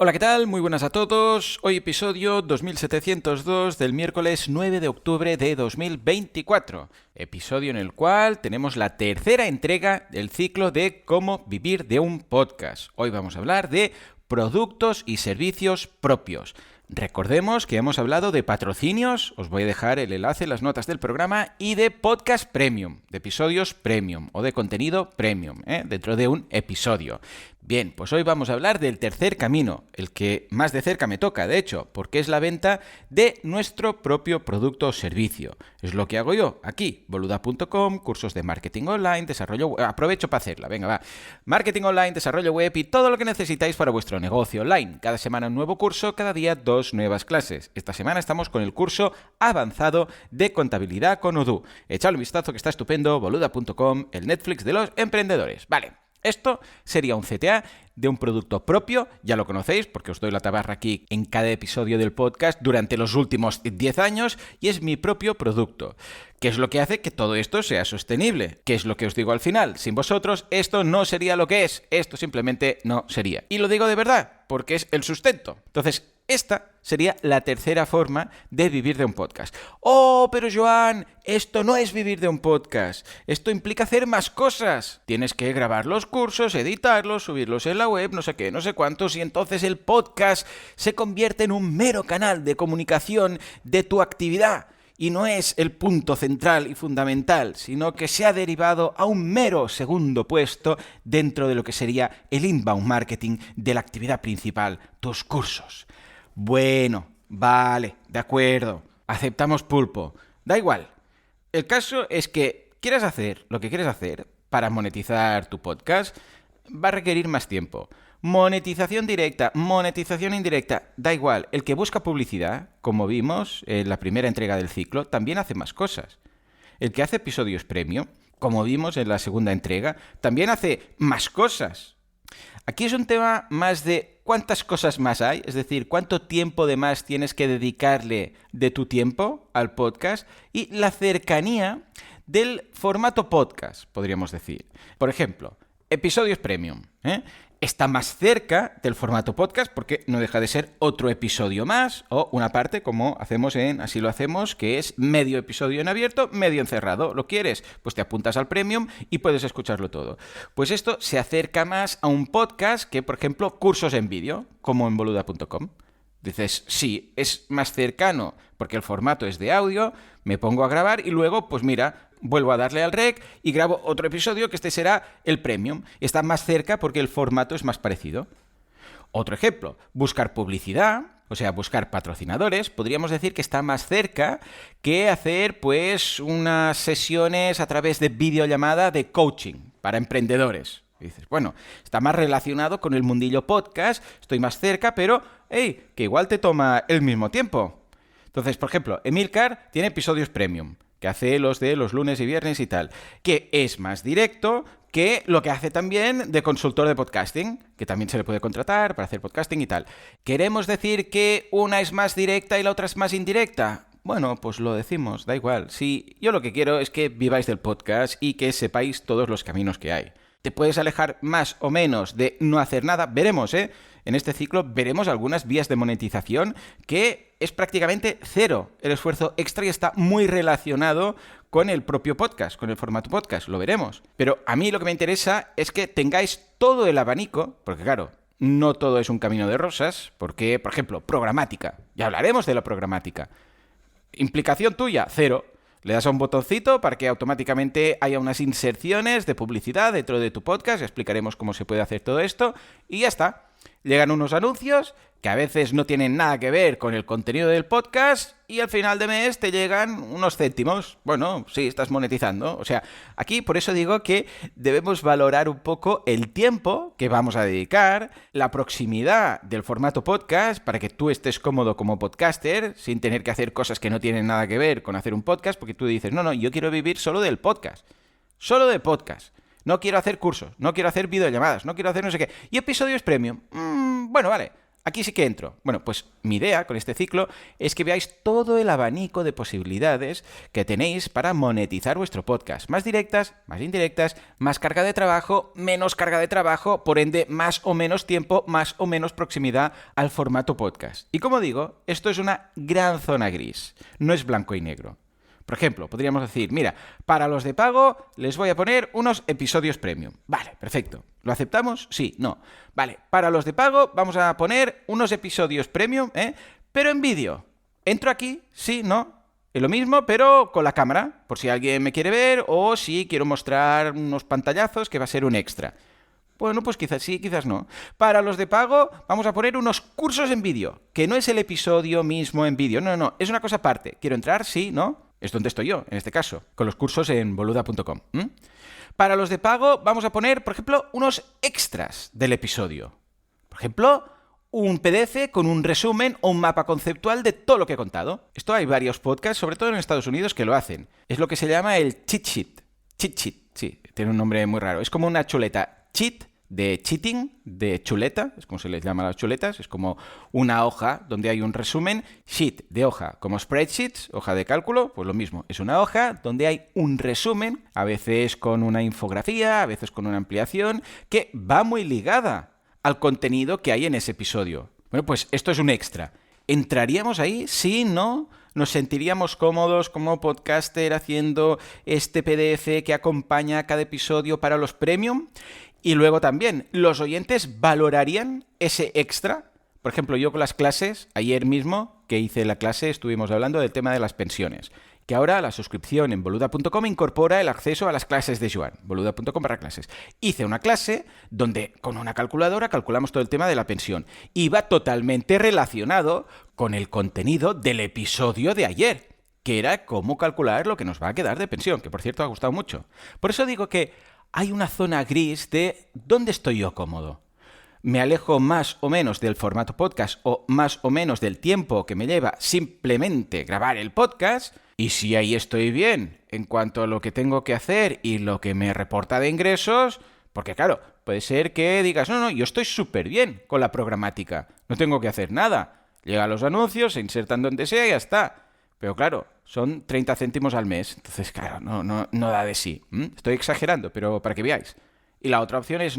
Hola, ¿qué tal? Muy buenas a todos. Hoy episodio 2702 del miércoles 9 de octubre de 2024. Episodio en el cual tenemos la tercera entrega del ciclo de cómo vivir de un podcast. Hoy vamos a hablar de productos y servicios propios. Recordemos que hemos hablado de patrocinios, os voy a dejar el enlace en las notas del programa, y de podcast premium, de episodios premium o de contenido premium, dentro de un episodio. Bien, pues hoy vamos a hablar del tercer camino, el que más de cerca me toca, de hecho, porque es la venta de nuestro propio producto o servicio. Es lo que hago yo aquí, boluda.com, cursos de marketing online, desarrollo web, aprovecho para hacerla, venga va, marketing online, desarrollo web y todo lo que necesitáis para vuestro negocio online. Cada semana un nuevo curso, cada día 2 nuevas clases. Esta semana estamos con el curso avanzado de contabilidad con Odoo. Echadle un vistazo que está estupendo, boluda.com, el Netflix de los emprendedores. Vale. Esto sería un CTA de un producto propio, ya lo conocéis porque os doy la tabarra aquí en cada episodio del podcast durante los últimos 10 años y es mi propio producto. ¿Qué es lo que hace que todo esto sea sostenible? ¿Qué es lo que os digo al final? Sin vosotros esto no sería lo que es, esto simplemente no sería. Y lo digo de verdad, porque es el sustento. Entonces, esta sería la tercera forma de vivir de un podcast. ¡Oh, pero Joan, esto no es vivir de un podcast! Esto implica hacer más cosas. Tienes que grabar los cursos, editarlos, subirlos en la web, no sé qué, no sé cuántos, y entonces el podcast se convierte en un mero canal de comunicación de tu actividad. Y no es el punto central y fundamental, sino que se ha derivado a un mero segundo puesto dentro de lo que sería el inbound marketing de la actividad principal, tus cursos. Bueno, vale, de acuerdo, aceptamos pulpo, da igual. El caso es que quieras hacer lo que quieres hacer para monetizar tu podcast, va a requerir más tiempo. Monetización directa, monetización indirecta, da igual. El que busca publicidad, como vimos en la primera entrega del ciclo, también hace más cosas. El que hace episodios premium, como vimos en la segunda entrega, también hace más cosas. Aquí es un tema más de cuántas cosas más hay, es decir, cuánto tiempo de más tienes que dedicarle de tu tiempo al podcast y la cercanía del formato podcast, podríamos decir. Por ejemplo, episodios premium, está más cerca del formato podcast porque no deja de ser otro episodio más o una parte como hacemos en Así lo hacemos, que es medio episodio en abierto, medio encerrado. ¿Lo quieres? Pues te apuntas al premium y puedes escucharlo todo. Pues esto se acerca más a un podcast que, por ejemplo, cursos en vídeo, como en boluda.com. Dices, sí, es más cercano porque el formato es de audio, me pongo a grabar y luego, pues mira, vuelvo a darle al rec y grabo otro episodio que este será el premium. Está más cerca porque el formato es más parecido. Otro ejemplo, buscar publicidad, o sea, buscar patrocinadores, podríamos decir que está más cerca que hacer pues unas sesiones a través de videollamada de coaching para emprendedores. Y dices, bueno, está más relacionado con el mundillo podcast, estoy más cerca, pero, hey, que igual te toma el mismo tiempo. Entonces, por ejemplo, Emilcar tiene episodios premium, que hace los de los lunes y viernes y tal, que es más directo que lo que hace también de consultor de podcasting, que también se le puede contratar para hacer podcasting y tal. ¿Queremos decir que una es más directa y la otra es más indirecta? Bueno, pues lo decimos, da igual. Sí, yo lo que quiero es que viváis del podcast y que sepáis todos los caminos que hay. Te puedes alejar más o menos de no hacer nada, veremos, En este ciclo veremos algunas vías de monetización que es prácticamente cero. El esfuerzo extra y está muy relacionado con el propio podcast, con el formato podcast, lo veremos. Pero a mí lo que me interesa es que tengáis todo el abanico, porque claro, no todo es un camino de rosas, porque, por ejemplo, programática, ya hablaremos de la programática. Implicación tuya, cero. Le das a un botoncito para que automáticamente haya unas inserciones de publicidad dentro de tu podcast, ya explicaremos cómo se puede hacer todo esto, y ya está. Llegan unos anuncios que a veces no tienen nada que ver con el contenido del podcast y al final de mes te llegan unos céntimos. Bueno, sí, estás monetizando. O sea, aquí por eso digo que debemos valorar un poco el tiempo que vamos a dedicar, la proximidad del formato podcast para que tú estés cómodo como podcaster sin tener que hacer cosas que no tienen nada que ver con hacer un podcast, porque tú dices, no, yo quiero vivir solo del podcast. Solo de podcast. No quiero hacer cursos, no quiero hacer videollamadas, no quiero hacer no sé qué. Y episodios premium. Bueno, vale. Aquí sí que entro. Bueno, pues mi idea con este ciclo es que veáis todo el abanico de posibilidades que tenéis para monetizar vuestro podcast. Más directas, más indirectas, más carga de trabajo, menos carga de trabajo, por ende más o menos tiempo, más o menos proximidad al formato podcast. Y como digo, esto es una gran zona gris, no es blanco y negro. Por ejemplo, podríamos decir, mira, para los de pago les voy a poner unos episodios premium. Vale, perfecto. ¿Lo aceptamos? Sí, no. Vale, para los de pago vamos a poner unos episodios premium, pero en vídeo. ¿Entro aquí? Sí, no. Es lo mismo, pero con la cámara, por si alguien me quiere ver o si quiero mostrar unos pantallazos que va a ser un extra. Bueno, pues quizás sí, quizás no. Para los de pago vamos a poner unos cursos en vídeo, que no es el episodio mismo en vídeo, no, es una cosa aparte. ¿Quiero entrar? Sí, no. Es donde estoy yo, en este caso, con los cursos en boluda.com. Para los de pago vamos a poner, por ejemplo, unos extras del episodio. Por ejemplo, un PDF con un resumen o un mapa conceptual de todo lo que he contado. Esto hay varios podcasts, sobre todo en Estados Unidos, que lo hacen. Es lo que se llama el cheat sheet. Cheat sheet, sí, tiene un nombre muy raro. Es como una chuleta. Cheat de cheating, de chuleta, es como se les llama a las chuletas, es como una hoja donde hay un resumen, sheet de hoja, como spreadsheets, hoja de cálculo, pues lo mismo, es una hoja donde hay un resumen, a veces con una infografía, a veces con una ampliación, que va muy ligada al contenido que hay en ese episodio. Bueno, pues esto es un extra. ¿Entraríamos ahí? Sí, no. ¿Nos sentiríamos cómodos como podcaster haciendo este PDF que acompaña a cada episodio para los premium? Y luego también, ¿los oyentes valorarían ese extra? Por ejemplo, yo con las clases, ayer mismo que hice la clase, estuvimos hablando del tema de las pensiones. Que ahora la suscripción en boluda.com incorpora el acceso a las clases de Joan, boluda.com/clases. Hice una clase donde con una calculadora calculamos todo el tema de la pensión. Y va totalmente relacionado con el contenido del episodio de ayer, que era cómo calcular lo que nos va a quedar de pensión, que por cierto ha gustado mucho. Por eso digo que hay una zona gris de ¿dónde estoy yo cómodo? ¿Me alejo más o menos del formato podcast o más o menos del tiempo que me lleva simplemente grabar el podcast? Y si ahí estoy bien en cuanto a lo que tengo que hacer y lo que me reporta de ingresos, porque claro, puede ser que digas, no, yo estoy súper bien con la programática, no tengo que hacer nada. Llegan los anuncios, se insertan donde sea y ya está. Pero claro, son 30 céntimos al mes, entonces claro, no da de sí. Estoy exagerando, pero para que veáis. Y la otra opción es,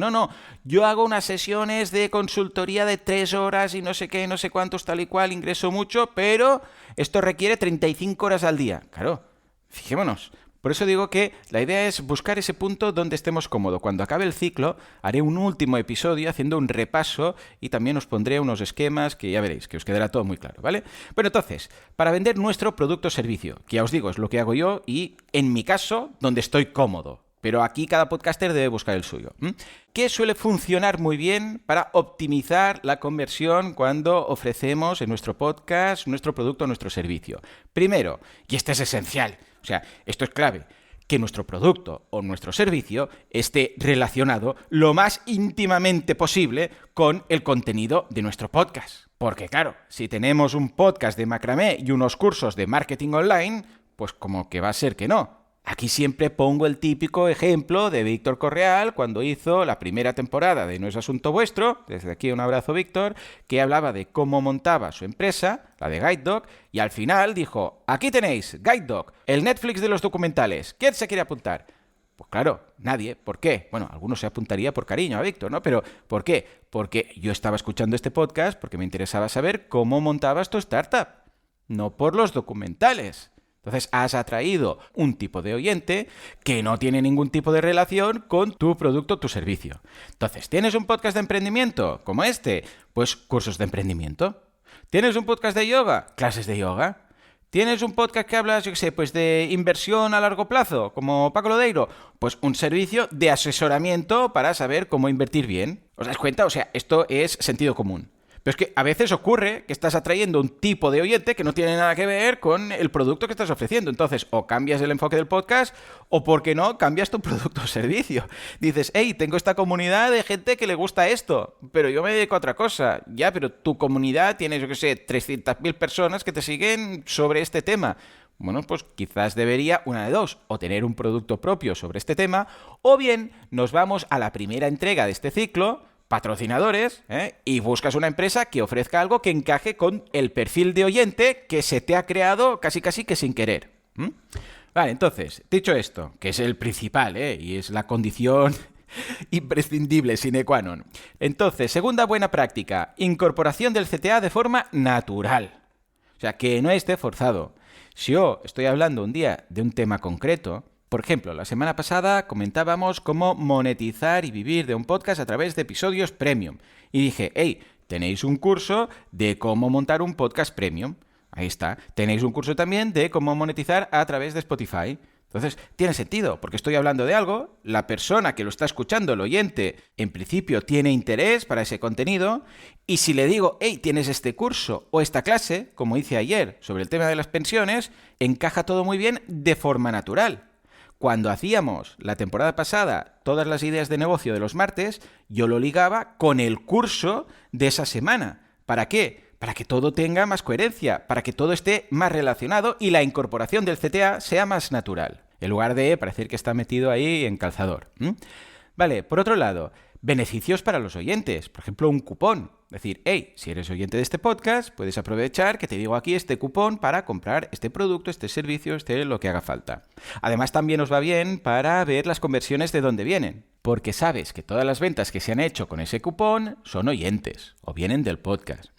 yo hago unas sesiones de consultoría de 3 horas y no sé qué, no sé cuántos, tal y cual, ingreso mucho, pero esto requiere 35 horas al día. Claro, fijémonos. Por eso digo que la idea es buscar ese punto donde estemos cómodos. Cuando acabe el ciclo, haré un último episodio haciendo un repaso y también os pondré unos esquemas que ya veréis, que os quedará todo muy claro, ¿vale? Bueno, entonces, para vender nuestro producto o servicio, que ya os digo, es lo que hago yo y, en mi caso, donde estoy cómodo. Pero aquí cada podcaster debe buscar el suyo. ¿Qué suele funcionar muy bien para optimizar la conversión cuando ofrecemos en nuestro podcast nuestro producto o nuestro servicio? Primero, y este es esencial, o sea, esto es clave, que nuestro producto o nuestro servicio esté relacionado lo más íntimamente posible con el contenido de nuestro podcast. Porque claro, si tenemos un podcast de macramé y unos cursos de marketing online, pues como que va a ser que no. Aquí siempre pongo el típico ejemplo de Víctor Correal cuando hizo la primera temporada de No es Asunto Vuestro, desde aquí un abrazo Víctor, que hablaba de cómo montaba su empresa, la de Guide Dog, y al final dijo, aquí tenéis, Guide Dog, el Netflix de los documentales, ¿quién se quiere apuntar? Pues claro, nadie. ¿Por qué? Bueno, algunos se apuntaría por cariño a Víctor, ¿no? Pero ¿por qué? Porque yo estaba escuchando este podcast porque me interesaba saber cómo montabas tu startup, no por los documentales. Entonces has atraído un tipo de oyente que no tiene ningún tipo de relación con tu producto o tu servicio. Entonces, ¿tienes un podcast de emprendimiento como este? Pues cursos de emprendimiento. ¿Tienes un podcast de yoga? Clases de yoga. ¿Tienes un podcast que hablas, pues de inversión a largo plazo, como Paco Lodeiro? Pues un servicio de asesoramiento para saber cómo invertir bien. ¿Os das cuenta? O sea, esto es sentido común. Pero es que a veces ocurre que estás atrayendo un tipo de oyente que no tiene nada que ver con el producto que estás ofreciendo. Entonces, o cambias el enfoque del podcast, o, ¿por qué no?, cambias tu producto o servicio. Dices, hey, tengo esta comunidad de gente que le gusta esto, pero yo me dedico a otra cosa. Ya, pero tu comunidad tiene, 300.000 personas que te siguen sobre este tema. Bueno, pues quizás debería, una de dos, o tener un producto propio sobre este tema, o bien nos vamos a la primera entrega de este ciclo, patrocinadores, y buscas una empresa que ofrezca algo que encaje con el perfil de oyente que se te ha creado casi que sin querer. Vale, entonces, dicho esto, que es el principal, y es la condición imprescindible, sine qua non. Entonces, segunda buena práctica, incorporación del CTA de forma natural. O sea, que no esté forzado. Si yo estoy hablando un día de un tema concreto, por ejemplo, la semana pasada comentábamos cómo monetizar y vivir de un podcast a través de episodios premium. Y dije, hey, tenéis un curso de cómo montar un podcast premium. Ahí está. Tenéis un curso también de cómo monetizar a través de Spotify. Entonces, tiene sentido, porque estoy hablando de algo, la persona que lo está escuchando, el oyente, en principio tiene interés para ese contenido, y si le digo, hey, tienes este curso o esta clase, como hice ayer sobre el tema de las pensiones, encaja todo muy bien de forma natural. Cuando hacíamos la temporada pasada todas las ideas de negocio de los martes, yo lo ligaba con el curso de esa semana. ¿Para qué? Para que todo tenga más coherencia, para que todo esté más relacionado y la incorporación del CTA sea más natural, en lugar de parecer que está metido ahí en calzador. Vale, por otro lado, beneficios para los oyentes, por ejemplo, un cupón. Es decir, hey, si eres oyente de este podcast, puedes aprovechar que te digo aquí este cupón para comprar este producto, este servicio, lo que haga falta. Además, también os va bien para ver las conversiones de dónde vienen, porque sabes que todas las ventas que se han hecho con ese cupón son oyentes o vienen del podcast.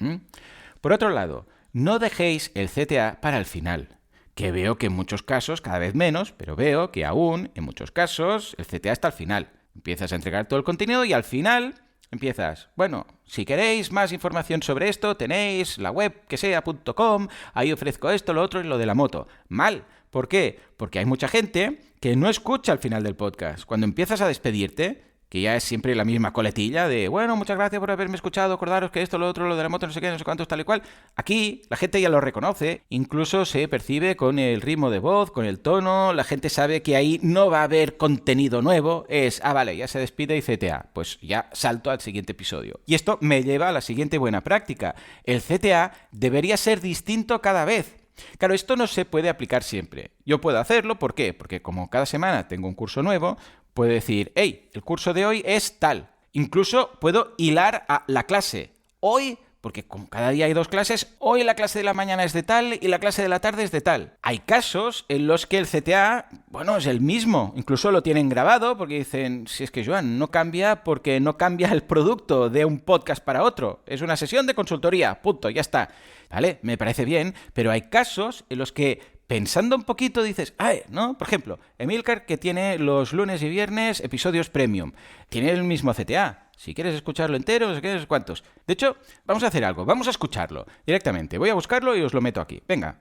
Por otro lado, no dejéis el CTA para el final, que veo que en muchos casos, cada vez menos, pero veo que aún en muchos casos el CTA está al final. Empiezas a entregar todo el contenido y al final empiezas, bueno, si queréis más información sobre esto, tenéis la web que sea.com, ahí ofrezco esto, lo otro y lo de la moto. Mal. ¿Por qué? Porque hay mucha gente que no escucha al final del podcast. Cuando empiezas a despedirte, que ya es siempre la misma coletilla de, bueno, muchas gracias por haberme escuchado, acordaros que esto, lo otro, lo de la moto, no sé qué, no sé cuántos, tal y cual. Aquí la gente ya lo reconoce, incluso se percibe con el ritmo de voz, con el tono, la gente sabe que ahí no va a haber contenido nuevo, vale, ya se despide y CTA, pues ya salto al siguiente episodio. Y esto me lleva a la siguiente buena práctica. El CTA debería ser distinto cada vez. Claro, esto no se puede aplicar siempre. Yo puedo hacerlo, ¿por qué? Porque como cada semana tengo un curso nuevo, puedo decir, hey, el curso de hoy es tal. Incluso puedo hilar a la clase. Hoy, porque como cada día hay 2 clases, hoy la clase de la mañana es de tal y la clase de la tarde es de tal. Hay casos en los que el CTA, bueno, es el mismo. Incluso lo tienen grabado porque dicen, si es que Joan, no cambia porque no cambia el producto de un podcast para otro. Es una sesión de consultoría, punto, ya está. ¿Vale? Me parece bien, pero hay casos en los que pensando un poquito dices, ¿no? Por ejemplo, Emilcar, que tiene los lunes y viernes episodios premium, tiene el mismo CTA. Si quieres escucharlo entero, no sé qué, cuántos. De hecho, vamos a hacer algo, vamos a escucharlo directamente. Voy a buscarlo y os lo meto aquí. Venga,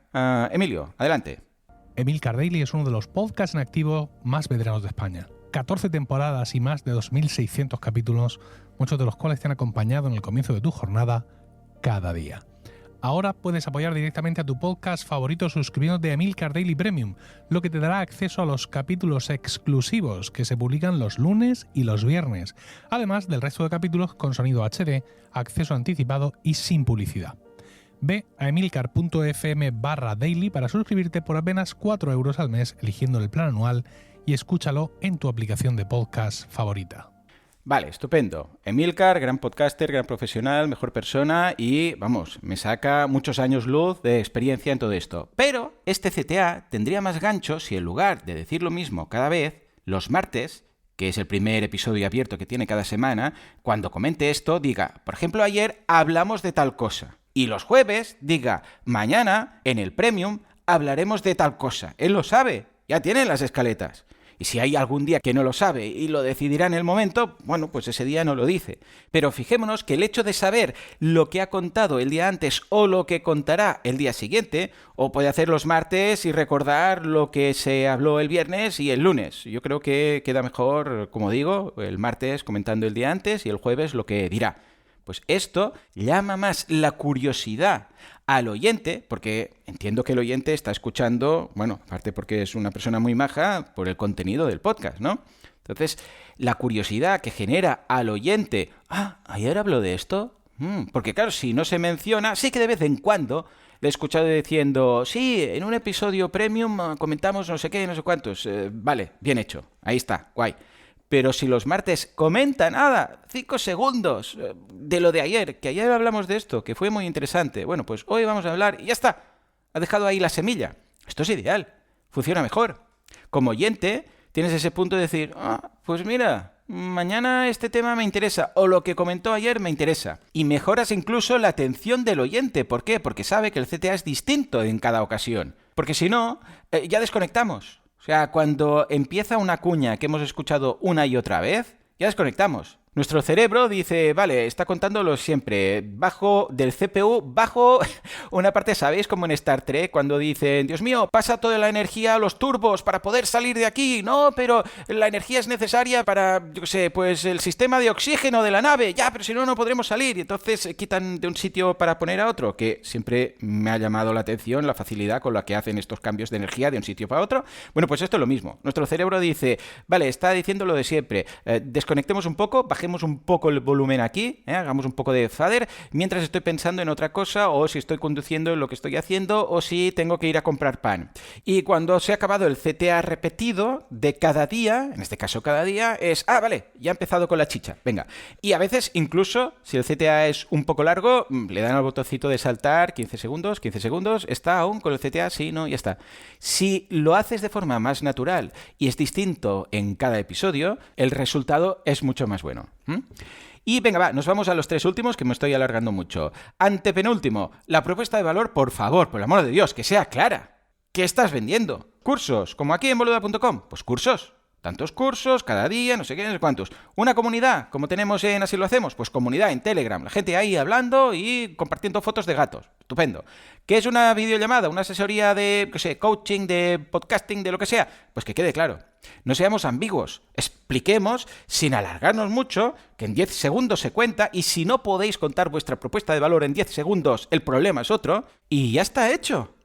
Emilio, adelante. Emilcar Daily es uno de los podcasts en activo más veteranos de España. 14 temporadas y más de 2.600 capítulos, muchos de los cuales te han acompañado en el comienzo de tu jornada cada día. Ahora puedes apoyar directamente a tu podcast favorito suscribiéndote a Emilcar Daily Premium, lo que te dará acceso a los capítulos exclusivos que se publican los lunes y los viernes, además del resto de capítulos con sonido HD, acceso anticipado y sin publicidad. Ve a emilcar.fm/daily para suscribirte por apenas 4 euros al mes eligiendo el plan anual y escúchalo en tu aplicación de podcast favorita. Vale, estupendo. Emilcar, gran podcaster, gran profesional, mejor persona y, vamos, me saca muchos años luz de experiencia en todo esto. Pero este CTA tendría más gancho si en lugar de decir lo mismo cada vez, los martes, que es el primer episodio abierto que tiene cada semana, cuando comente esto diga, por ejemplo, ayer hablamos de tal cosa. Y los jueves diga, mañana, en el Premium, hablaremos de tal cosa. Él lo sabe, ya tiene las escaletas. Y si hay algún día que no lo sabe y lo decidirá en el momento, bueno, pues ese día no lo dice. Pero fijémonos que el hecho de saber lo que ha contado el día antes o lo que contará el día siguiente, o puede hacer los martes y recordar lo que se habló el viernes y el lunes. Yo creo que queda mejor, como digo, el martes comentando el día antes y el jueves lo que dirá. Pues esto llama más la curiosidad al oyente, porque entiendo que el oyente está escuchando, bueno, aparte porque es una persona muy maja, por el contenido del podcast, ¿no? Entonces, la curiosidad que genera al oyente, ¿ayer habló de esto? Porque claro, si no se menciona, sí que de vez en cuando le he escuchado diciendo, sí, en un episodio premium comentamos no sé qué, no sé cuántos. Vale, bien hecho, ahí está, guay. Pero si los martes comenta nada, 5 segundos de lo de ayer, que ayer hablamos de esto, que fue muy interesante. Bueno, pues hoy vamos a hablar y ya está. Ha dejado ahí la semilla. Esto es ideal. Funciona mejor. Como oyente, tienes ese punto de decir, pues mira, mañana este tema me interesa, o lo que comentó ayer me interesa. Y mejoras incluso la atención del oyente. ¿Por qué? Porque sabe que el CTA es distinto en cada ocasión. Porque si no, ya desconectamos. O sea, cuando empieza una cuña que hemos escuchado una y otra vez, ya desconectamos. Nuestro cerebro dice, vale, está contándolo siempre, bajo del CPU, bajo una parte, ¿sabéis? Como en Star Trek, cuando dicen, Dios mío, pasa toda la energía a los turbos para poder salir de aquí. No, pero la energía es necesaria para, yo qué sé, pues el sistema de oxígeno de la nave. Ya, pero si no, no podremos salir. Y entonces quitan de un sitio para poner a otro, que siempre me ha llamado la atención la facilidad con la que hacen estos cambios de energía de un sitio para otro. Bueno, pues esto es lo mismo. Nuestro cerebro dice, vale, está diciendo lo de siempre, desconectemos un poco, bajemos un poco el volumen aquí, hagamos un poco de fader, mientras estoy pensando en otra cosa, o si estoy conduciendo en lo que estoy haciendo, o si tengo que ir a comprar pan. Y cuando se ha acabado el CTA repetido de cada día, en este caso cada día, es, vale, ya he empezado con la chicha, venga. Y a veces, incluso, si el CTA es un poco largo, le dan al botoncito de saltar 15 segundos, está aún con el CTA, sí, no, ya está. Si lo haces de forma más natural y es distinto en cada episodio, el resultado es mucho más bueno. Y venga, va, nos vamos a los 3 últimos, que me estoy alargando mucho. Antepenúltimo, la propuesta de valor, por favor, por el amor de Dios, que sea clara. ¿Qué estás vendiendo? ¿Cursos? ¿Como aquí en boluda.com? Pues cursos. Tantos cursos, cada día, no sé qué, no sé cuántos. ¿Una comunidad, como tenemos en Así lo hacemos? Pues comunidad en Telegram. La gente ahí hablando y compartiendo fotos de gatos. Estupendo. ¿Qué es una videollamada? ¿Una asesoría de, qué sé, coaching, de podcasting, de lo que sea? Pues que quede claro. No seamos ambiguos. Expliquemos, sin alargarnos mucho, que en 10 segundos se cuenta, y si no podéis contar vuestra propuesta de valor en 10 segundos, el problema es otro, y ya está hecho.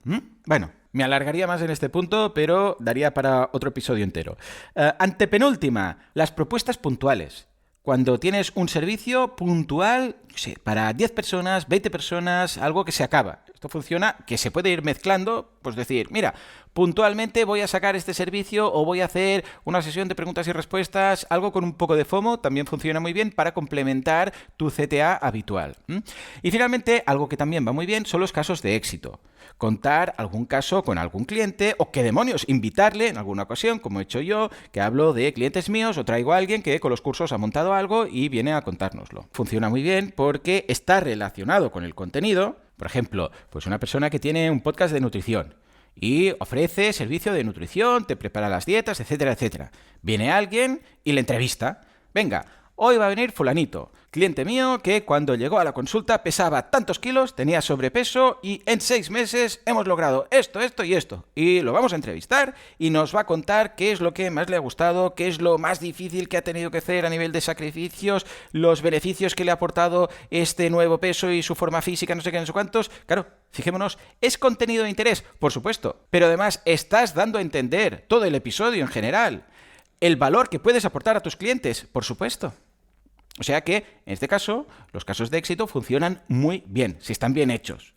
Bueno. Me alargaría más en este punto, pero daría para otro episodio entero. Antepenúltima, las propuestas puntuales. Cuando tienes un servicio puntual, para 10 personas, 20 personas, algo que se acaba. Esto funciona, que se puede ir mezclando, pues decir, mira, puntualmente voy a sacar este servicio o voy a hacer una sesión de preguntas y respuestas, algo con un poco de FOMO, también funciona muy bien para complementar tu CTA habitual. Y finalmente, algo que también va muy bien son los casos de éxito. Contar algún caso con algún cliente o, qué demonios, invitarle en alguna ocasión, como he hecho yo, que hablo de clientes míos o traigo a alguien que con los cursos ha montado algo y viene a contárnoslo. Funciona muy bien porque está relacionado con el contenido. Por ejemplo, pues una persona que tiene un podcast de nutrición y ofrece servicio de nutrición, te prepara las dietas, etcétera, etcétera. Viene alguien y le entrevista. Venga, hoy va a venir fulanito, cliente mío que cuando llegó a la consulta pesaba tantos kilos, tenía sobrepeso y en 6 meses hemos logrado esto, esto y esto. Y lo vamos a entrevistar y nos va a contar qué es lo que más le ha gustado, qué es lo más difícil que ha tenido que hacer a nivel de sacrificios, los beneficios que le ha aportado este nuevo peso y su forma física, no sé qué, no sé cuántos. Claro, fijémonos, ¿es contenido de interés? Por supuesto. Pero además estás dando a entender todo el episodio en general. El valor que puedes aportar a tus clientes, por supuesto. O sea que, en este caso, los casos de éxito funcionan muy bien, si están bien hechos,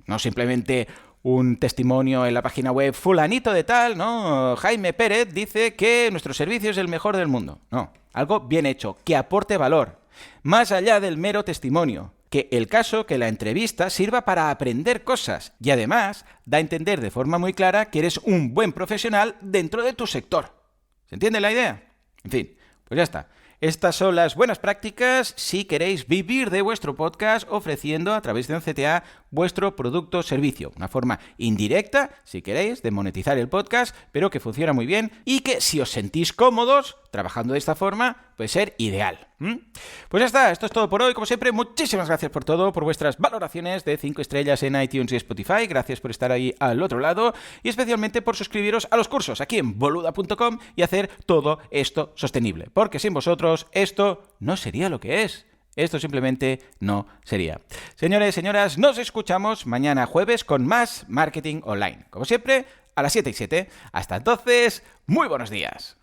No simplemente un testimonio en la página web, fulanito de tal, ¿no? Jaime Pérez dice que nuestro servicio es el mejor del mundo. No, algo bien hecho, que aporte valor, más allá del mero testimonio. Que el caso, que la entrevista sirva para aprender cosas y además da a entender de forma muy clara que eres un buen profesional dentro de tu sector. ¿Se entiende la idea? En fin, pues ya está. Estas son las buenas prácticas si queréis vivir de vuestro podcast ofreciendo a través de un CTA vuestro producto o servicio. Una forma indirecta, si queréis, de monetizar el podcast, pero que funciona muy bien y que si os sentís cómodos trabajando de esta forma puede ser ideal. Pues ya está, esto es todo por hoy. Como siempre, muchísimas gracias por todo, por vuestras valoraciones de 5 estrellas en iTunes y Spotify. Gracias por estar ahí al otro lado y especialmente por suscribiros a los cursos aquí en boluda.com y hacer todo esto sostenible. Porque sin vosotros esto no sería lo que es. Esto simplemente no sería. Señores, señoras, nos escuchamos mañana jueves con más Marketing Online. Como siempre, a las 7:07. Hasta entonces, muy buenos días.